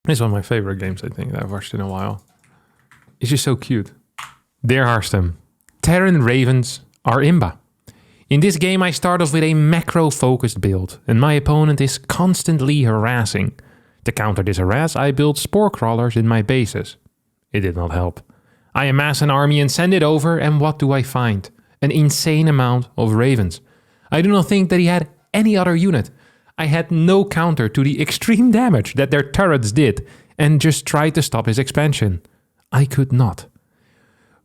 It's one of my favorite games, I think, that I've watched in a while. It's just so cute. Dear Harstem, Terran Ravens are imba. In this game, I start off with a macro-focused build, and my opponent is constantly harassing. To counter this harass, I build spore crawlers in my bases. It did not help. I amass an army and send it over, and what do I find? An insane amount of ravens. I do not think that he had any other unit. I had no counter to the extreme damage that their turrets did, and just tried to stop his expansion. I could not.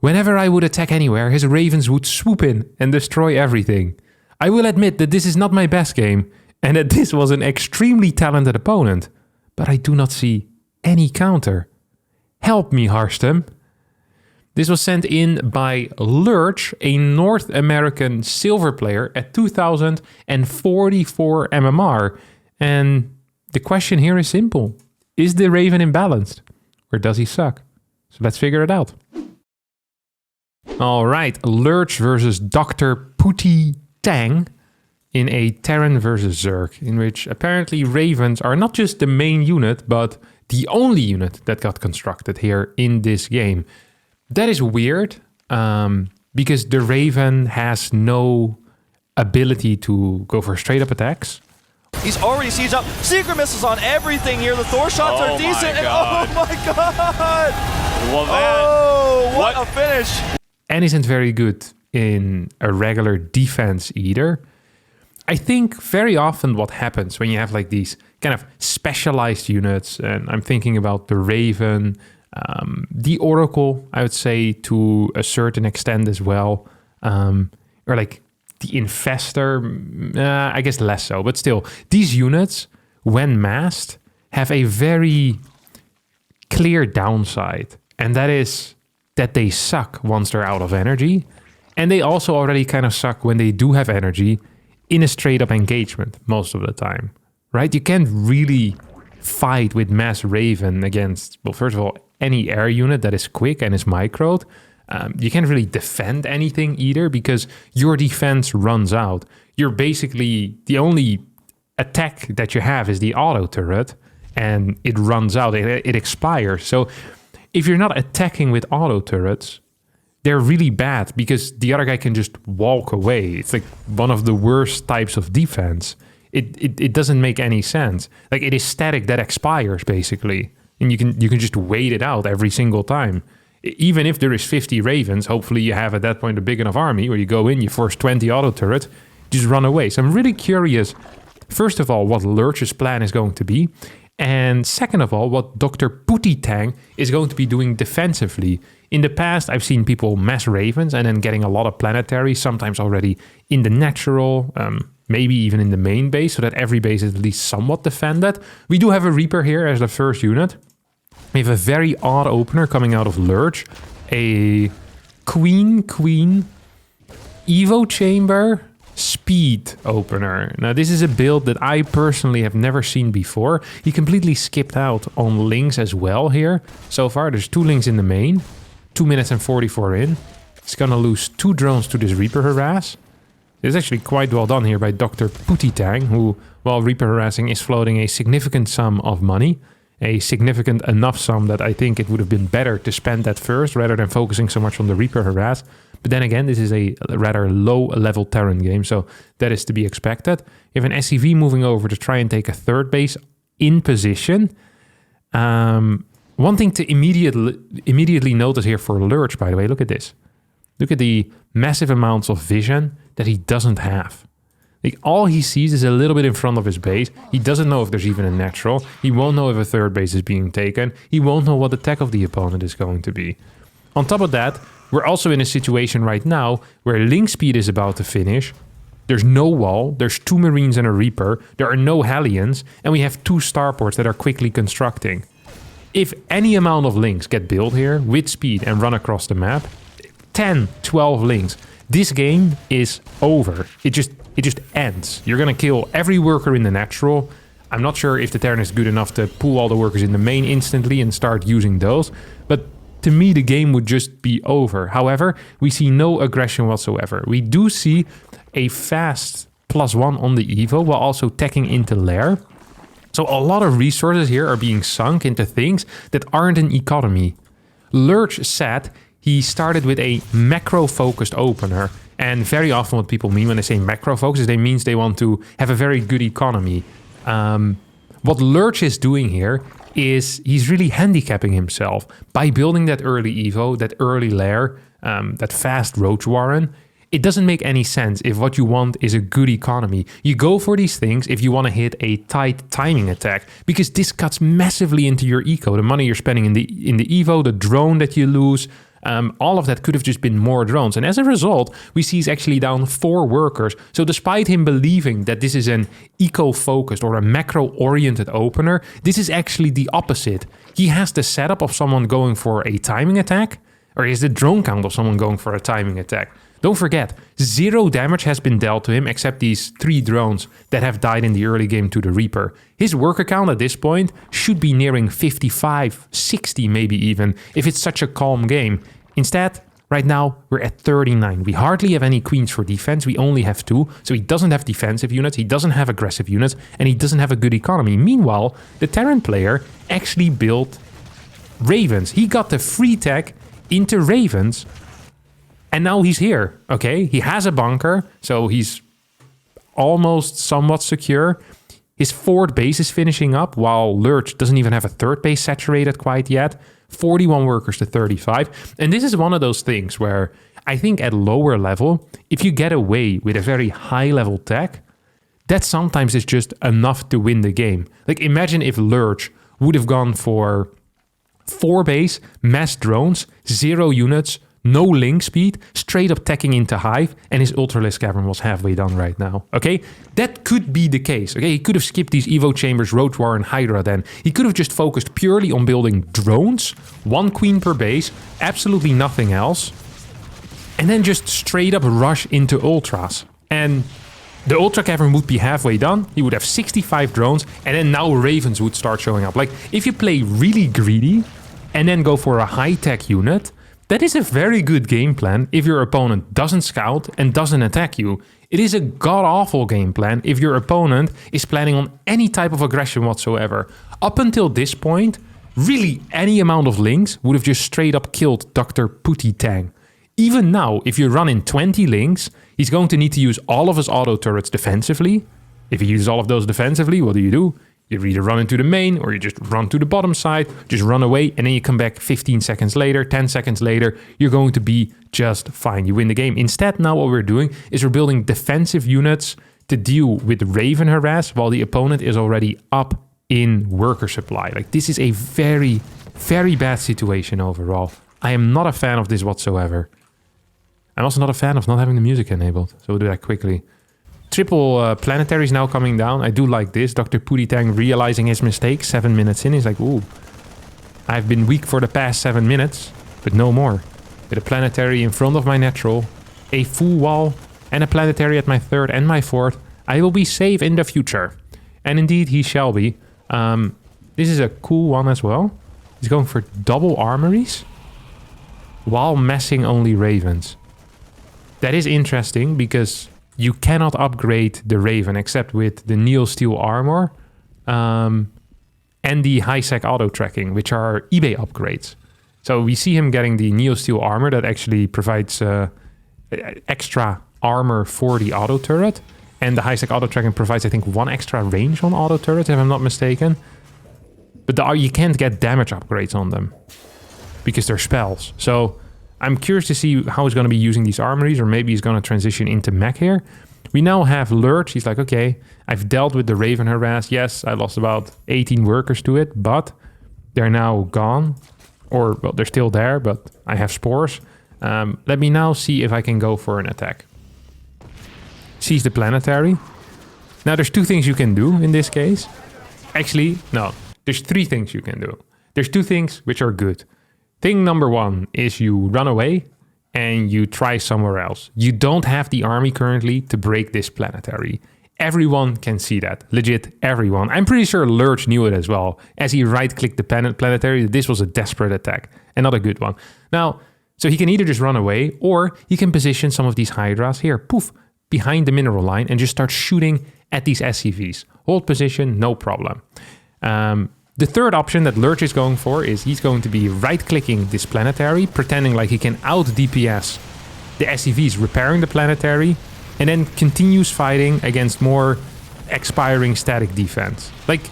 Whenever I would attack anywhere, his ravens would swoop in and destroy everything. I will admit that this is not my best game, and that this was an extremely talented opponent, but I do not see any counter. Help me, Harstem. This was sent in by Lurch, a North American silver player at 2044 MMR. And the question here is simple. Is the Raven imbalanced? Or does he suck? So let's figure it out. All right, Lurch versus Dr. Pooty Tang in a Terran versus Zerg, in which apparently Ravens are not just the main unit, but the only unit that got constructed here in this game. That is weird, because the Raven has no ability to go for straight-up attacks. He's already sieged up. Secret missiles on everything here. The Thor shots are decent. And oh my god! Well, that, what a finish! And isn't very good in a regular defense either. I think very often what happens when you have like these kind of specialized units, and I'm thinking about the Raven, the Oracle, I would say to a certain extent as well, or like the Infestor, I guess less so, but still, these units, when massed, have a very clear downside, and that is that they suck once they're out of energy, and they also already kind of suck when they do have energy in a straight-up engagement most of the time, right? You can't really fight with mass Raven against, well, first of all, any air unit that is quick and is microed. You can't really defend anything either because your defense runs out. You're basically, the only attack that you have is the auto turret, and it runs out, it expires. So if you're not attacking with auto turrets, they're really bad because the other guy can just walk away. It's like one of the worst types of defense. It doesn't make any sense. Like, it is static that expires basically, and you can just wait it out every single time. Even if there is 50 Ravens, hopefully you have at that point a big enough army where you go in, you force 20 auto turrets, just run away. So I'm really curious, first of all, what Lurch's plan is going to be, and second of all, what Dr. Pooty Tang is going to be doing defensively. In the past, I've seen people mass Ravens and then getting a lot of planetary, sometimes already in the natural, maybe even in the main base, so that every base is at least somewhat defended. We do have a Reaper here as the first unit. We have a very odd opener coming out of Lurch. A Queen Evo Chamber Speed opener. Now, this is a build that I personally have never seen before. He completely skipped out on links as well here. So far, there's 2 links in the main. 2 minutes and 44 in. He's gonna lose 2 drones to this Reaper harass. It's actually quite well done here by Dr. Pooty Tang, who, while Reaper harassing, is floating a significant sum of money. A significant enough sum that I think it would have been better to spend that first rather than focusing so much on the Reaper harass. But then again, this is a rather low-level Terran game, so that is to be expected. You have an SCV moving over to try and take a third base in position. One thing to immediately notice here for Lurch, by the way, look at this. Look at the massive amounts of vision that he doesn't have. Like, all he sees is a little bit in front of his base. He doesn't know if there's even a natural. He won't know if a third base is being taken. He won't know what the tech of the opponent is going to be. On top of that, we're also in a situation right now where link speed is about to finish. There's no wall. There's 2 Marines and a Reaper. There are no Hellions. And we have 2 starports that are quickly constructing. If any amount of links get built here with speed and run across the map, 10, 12 links, this game is over. It just ends. You're gonna kill every worker in the natural. I'm not sure if the Terran is good enough to pull all the workers in the main instantly and start using those, but to me the game would just be over. However, we see no aggression whatsoever. We do see a fast +1 on the Evo while also teching into lair. So a lot of resources here are being sunk into things that aren't an economy. Lurch said he started with a macro-focused opener. And very often what people mean when they say macro-focused is they means they want to have a very good economy. What Lurch is doing here is he's really handicapping himself by building that early Evo, that early lair, that fast Roach Warren. It doesn't make any sense if what you want is a good economy. You go for these things if you want to hit a tight timing attack, because this cuts massively into your eco. The money you're spending in the Evo, the drone that you lose, all of that could have just been more drones. And as a result, we see he's actually down 4 workers. So despite him believing that this is an eco-focused or a macro-oriented opener, this is actually the opposite. He has the setup of someone going for a timing attack, or he has the drone count of someone going for a timing attack. Don't forget, 0 damage has been dealt to him except these 3 drones that have died in the early game to the Reaper. His worker count at this point should be nearing 55, 60 maybe even, if it's such a calm game. Instead, right now, we're at 39. We hardly have any queens for defense. We only have 2. So he doesn't have defensive units, he doesn't have aggressive units, and he doesn't have a good economy. Meanwhile, the Terran player actually built Ravens. He got the free tech into Ravens. And now he's here, okay? He has a bunker, so he's almost somewhat secure. His 4th base is finishing up, while Lurch doesn't even have a 3rd base saturated quite yet. 41 workers to 35. And this is one of those things where I think at lower level, if you get away with a very high level tech, that sometimes is just enough to win the game. Like imagine if Lurch would have gone for 4 base, mass drones, 0 units, no link speed, straight up teching into Hive, and his Ultralisk Cavern was halfway done right now, okay? That could be the case, okay? He could have skipped these Evo Chambers, Roach War, and Hydra then. He could have just focused purely on building drones, 1 queen per base, absolutely nothing else, and then just straight up rush into Ultras. And the Ultra Cavern would be halfway done, he would have 65 drones, and then now Ravens would start showing up. Like, if you play really greedy, and then go for a high-tech unit, that is a very good game plan if your opponent doesn't scout and doesn't attack you. It is a god-awful game plan if your opponent is planning on any type of aggression whatsoever. Up until this point, really any amount of links would have just straight up killed Dr. Putty Tang. Even now, if you run in 20 links, he's going to need to use all of his auto turrets defensively. If he uses all of those defensively, what do? You either run into the main or you just run to the bottom side, just run away, and then you come back 15 seconds later, 10 seconds later, you're going to be just fine. You win the game. Instead, now what we're doing is we're building defensive units to deal with Raven harass while the opponent is already up in worker supply. Like, this is a very, very bad situation overall. I am not a fan of this whatsoever. I'm also not a fan of not having the music enabled, so we'll do that quickly. Triple planetaries now coming down. I do like this. Dr. Putty Tang realizing his mistake 7 minutes in. He's like, ooh, I've been weak for the past 7 minutes, but no more. With a planetary in front of my natural, a full wall, and a planetary at my 3rd and my 4th, I will be safe in the future. And indeed, he shall be. This is a cool one as well. He's going for double armories while messing only Ravens. That is interesting because you cannot upgrade the Raven except with the Neo Steel Armor and the High-Sec Auto Tracking, which are eBay upgrades. So we see him getting the Neo Steel Armor that actually provides extra armor for the auto turret. And the High-Sec Auto Tracking provides, I think, 1 extra range on auto turrets, if I'm not mistaken. But you can't get damage upgrades on them because they're spells. So I'm curious to see how he's going to be using these armories, or maybe he's going to transition into mech here. We now have Lurch. He's like, okay, I've dealt with the Raven harass. Yes, I lost about 18 workers to it, but they're now gone. Or, well, they're still there, but I have spores. Let me now see if I can go for an attack. Sees the planetary. Now, there's 2 things you can do in this case. Actually, no. There's 3 things you can do. There's 2 things which are good. Thing number 1 is you run away and you try somewhere else. You don't have the army currently to break this planetary. Everyone can see that. Legit, everyone. I'm pretty sure Lurch knew it as well. As he right-clicked the planetary, this was a desperate attack. And not a good one. Now, so he can either just run away, or he can position some of these Hydras here, poof, behind the mineral line and just start shooting at these SCVs. Hold position, no problem. The third option that Lurch is going for is he's going to be right-clicking this planetary, pretending like he can out-DPS the SCVs repairing the planetary, and then continues fighting against more expiring static defense. Like,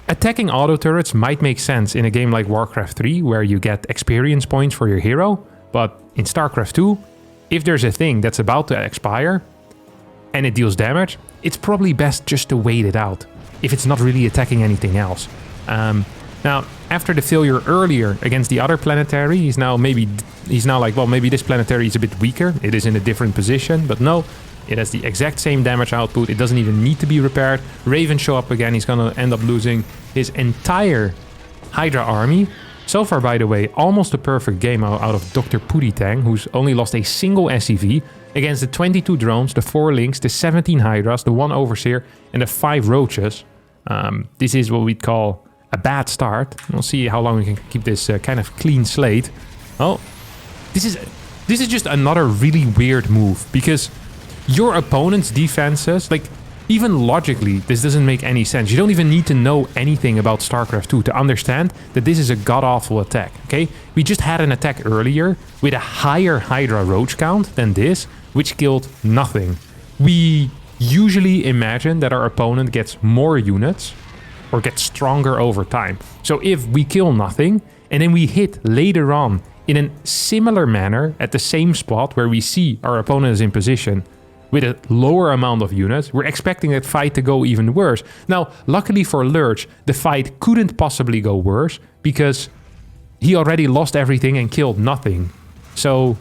attacking auto turrets might make sense in a game like Warcraft 3, where you get experience points for your hero, but in StarCraft 2, if there's a thing that's about to expire and it deals damage, it's probably best just to wait it out if it's not really attacking anything else. Now, after the failure earlier against the other planetary, he's now like, well, maybe this planetary is a bit weaker. It is in a different position, but no, it has the exact same damage output. It doesn't even need to be repaired. Ravens show up again. He's gonna end up losing his entire Hydra army. So far, by the way, almost a perfect game out of Dr. Puditang, who's only lost a single SCV against the 22 drones, the 4 links, the 17 Hydras, the 1 Overseer, and the 5 Roaches. This is what we'd call a bad start. We'll see how long we can keep this kind of clean slate. Oh, this is just another really weird move, because your opponent's defenses, like, even logically, this doesn't make any sense. You don't even need to know anything about StarCraft 2 to understand that this is a god-awful attack, okay? We just had an attack earlier with a higher Hydra Roach count than this, which killed nothing. We usually imagine that our opponent gets more units or gets stronger over time. So if we kill nothing, and then we hit later on in a similar manner at the same spot where we see our opponent is in position with a lower amount of units, we're expecting that fight to go even worse. Now, luckily for Lurch, the fight couldn't possibly go worse because he already lost everything and killed nothing. So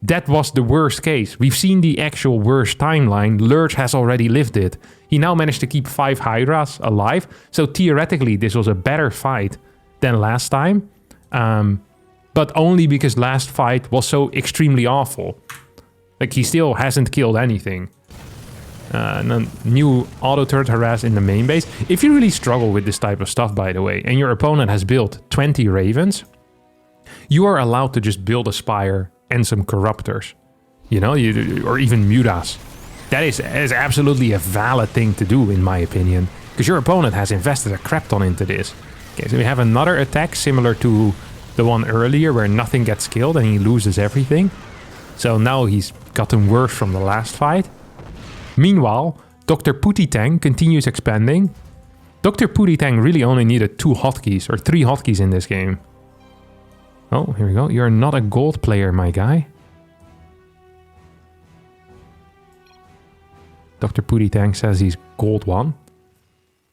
that was the worst case. We've seen the actual worst timeline. Lurch has already lived it. He now managed to keep 5 Hydras alive. So theoretically, this was a better fight than last time. But only because last fight was so extremely awful. Like, he still hasn't killed anything. And then new auto turret harass in the main base. If you really struggle with this type of stuff, by the way, and your opponent has built 20 Ravens, you are allowed to just build a Spire and some Corruptors. You know, or even Mutas. That is absolutely a valid thing to do, in my opinion. Because your opponent has invested a crap ton into this. Okay, so we have another attack similar to the one earlier where nothing gets killed and he loses everything. So now he's gotten worse from the last fight. Meanwhile, Dr. Puditang continues expanding. Dr. Puditang really only needed 2 hotkeys or 3 hotkeys in this game. Oh, here we go. You're not a gold player, my guy. Dr. Puditang says he's gold 1.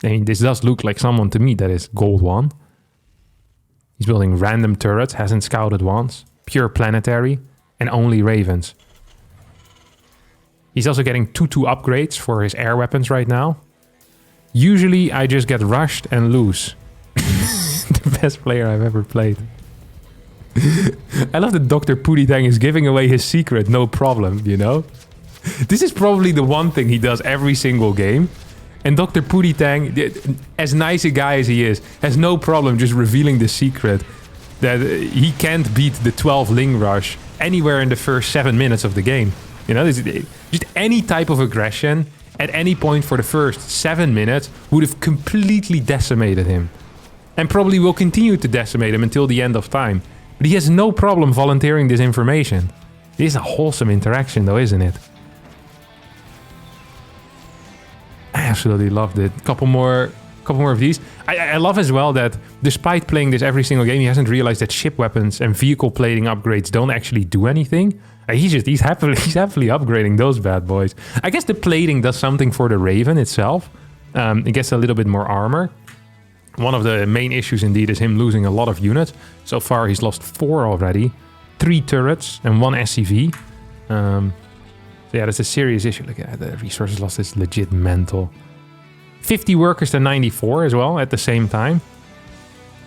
I mean, this does look like someone to me that is gold 1. He's building random turrets, hasn't scouted once. Pure planetary. And only Ravens. He's also getting 2-2 upgrades for his air weapons right now. Usually I just get rushed and lose. The best player I've ever played. I love that Dr. Puditang is giving away his secret, no problem, you know? This is probably the one thing he does every single game. And Dr. Puditang, as nice a guy as he is, has no problem just revealing the secret that he can't beat the 12 Ling Rush anywhere in the first 7 minutes of the game. You know, just any type of aggression at any point for the first 7 minutes would have completely decimated him. And probably will continue to decimate him until the end of time. But he has no problem volunteering this information. This is a wholesome interaction though, isn't it? I absolutely loved it. Couple more of these. I love as well that despite playing this every single game, he hasn't realized that ship weapons and vehicle plating upgrades don't actually do anything. He's happily upgrading those bad boys. I guess the plating does something for the Raven itself. It gets a little bit more armor. One of the main issues indeed is him losing a lot of units. So far he's lost 4 already. 3 turrets and 1 SCV. So yeah, that's a serious issue. Look at the resources lost is legit mental. 50 workers to 94 as well at the same time.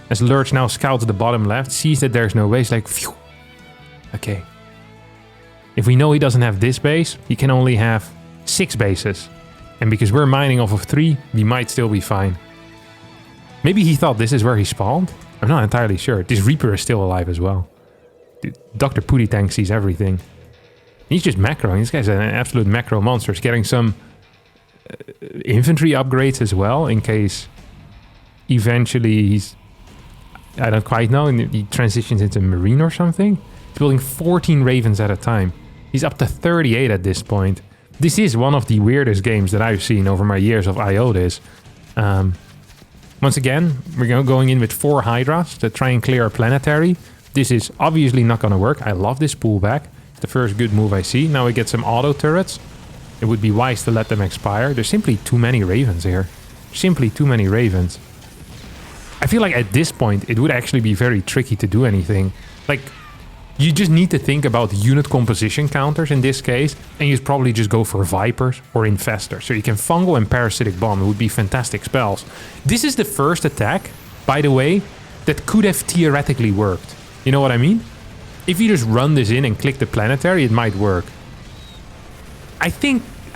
As Lurch now scouts the bottom left, sees that there's no base, like, phew. Okay. If we know he doesn't have this base, he can only have 6 bases. And because we're mining off of 3, we might still be fine. Maybe he thought this is where he spawned? I'm not entirely sure. This Reaper is still alive as well. Dude, Dr. Puditang sees everything. He's just macroing. This guy's an absolute macro monster. He's getting some infantry upgrades as well in case eventually he's... I don't quite know. And he transitions into Marine or something. He's building 14 Ravens at a time. He's up to 38 at this point. This is one of the weirdest games that I've seen over my years of IODIS. Once again, we're going in with 4 Hydras to try and clear a planetary. This is obviously not going to work. I love this pullback. It's the first good move I see. Now we get some auto turrets. It would be wise to let them expire. There's simply too many Ravens here. Simply too many Ravens. I feel like at this point, it would actually be very tricky to do anything. Like, you just need to think about unit composition counters in this case, and you'd probably just go for Vipers or Infestors. So you can Fungal and Parasitic Bomb. It would be fantastic spells. This is the first attack, by the way, that could have theoretically worked. You know what I mean? If you just run this in and click the planetary, it might work. I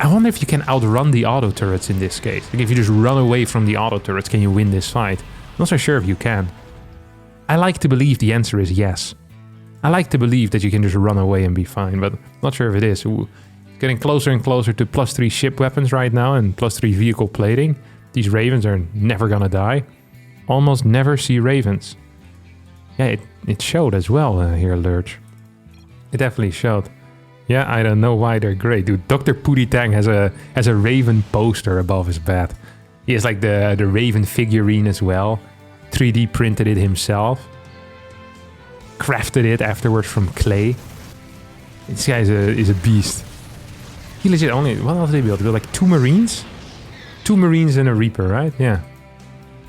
wonder if you can outrun the auto turrets in this case. Like if you just run away from the auto turrets, can you win this fight? I'm not so sure if you can. I like to believe the answer is yes. I like to believe that you can just run away and be fine, but not sure if it is. Ooh, getting closer and closer to +3 ship weapons right now and +3 vehicle plating. These Ravens are never gonna die. Almost never see Ravens. Yeah, it showed as well here, Lurch. It definitely showed. Yeah, I don't know why they're great, dude. Dr. Pootie Tang has a Raven poster above his bed. He has like the Raven figurine as well. 3D printed it himself. Crafted it afterwards from clay. This guy is a beast. He legit only... What else did he build? He built like 2 Marines? 2 Marines and a Reaper, right? Yeah.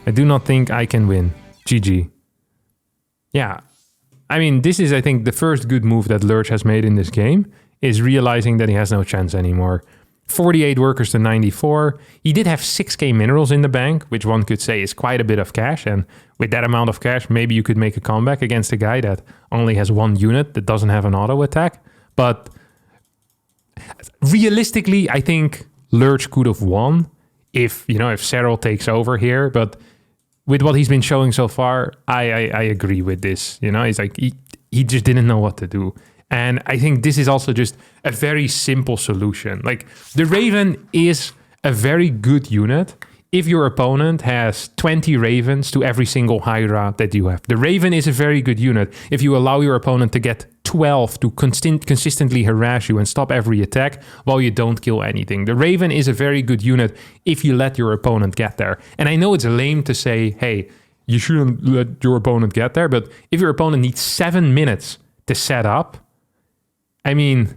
I do not think I can win. GG. Yeah. I mean, this is, I think, the first good move that Lurch has made in this game, is realizing that he has no chance anymore. 48 workers to 94. He did have 6k minerals in the bank, which one could say is quite a bit of cash. And with that amount of cash, maybe you could make a comeback against a guy that only has 1 unit that doesn't have an auto attack. But realistically, I think Lurch could have won if Cyril takes over here. But with what he's been showing so far, I agree with this. He's like, he just didn't know what to do. And I think this is also just a very simple solution. Like, the Raven is a very good unit if your opponent has 20 Ravens to every single Hydra that you have. The Raven is a very good unit if you allow your opponent to get 12 to consistently harass you and stop every attack while you don't kill anything. The Raven is a very good unit if you let your opponent get there. And I know it's lame to say, hey, you shouldn't let your opponent get there, but if your opponent needs 7 minutes to set up, I mean,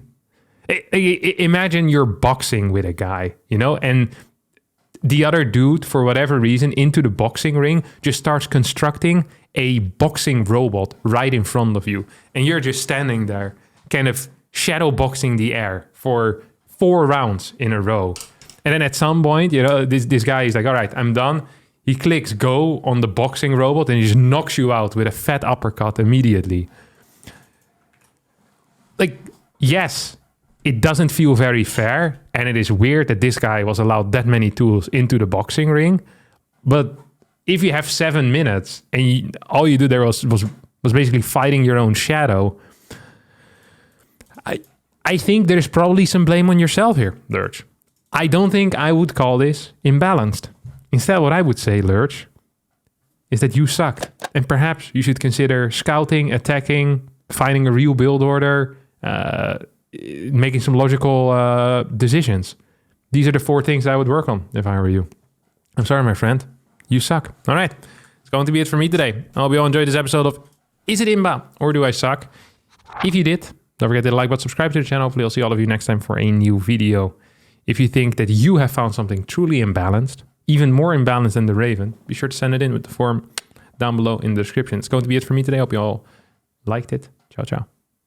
imagine you're boxing with a guy, and the other dude, for whatever reason, into the boxing ring, just starts constructing a boxing robot right in front of you. And you're just standing there, kind of shadow boxing the air for 4 rounds in a row. And then at some point, this guy is like, all right, I'm done. He clicks go on the boxing robot and he just knocks you out with a fat uppercut immediately. Like, yes, it doesn't feel very fair, and it is weird that this guy was allowed that many tools into the boxing ring. But if you have 7 minutes and all you do there was basically fighting your own shadow, I think there's probably some blame on yourself here, Lurch. I don't think I would call this imbalanced. Instead, what I would say, Lurch, is that you sucked. And perhaps you should consider scouting, attacking, finding a real build order, making some logical decisions. These are the 4 things I would work on if I were you. I'm sorry, my friend. You suck. All right. It's going to be it for me today. I hope you all enjoyed this episode of Is It Imba or Do I Suck? If you did, don't forget to like, but subscribe to the channel. Hopefully I'll see all of you next time for a new video. If you think that you have found something truly imbalanced, even more imbalanced than the Raven, be sure to send it in with the form down below in the description. It's going to be it for me today. Hope you all liked it. Ciao, ciao.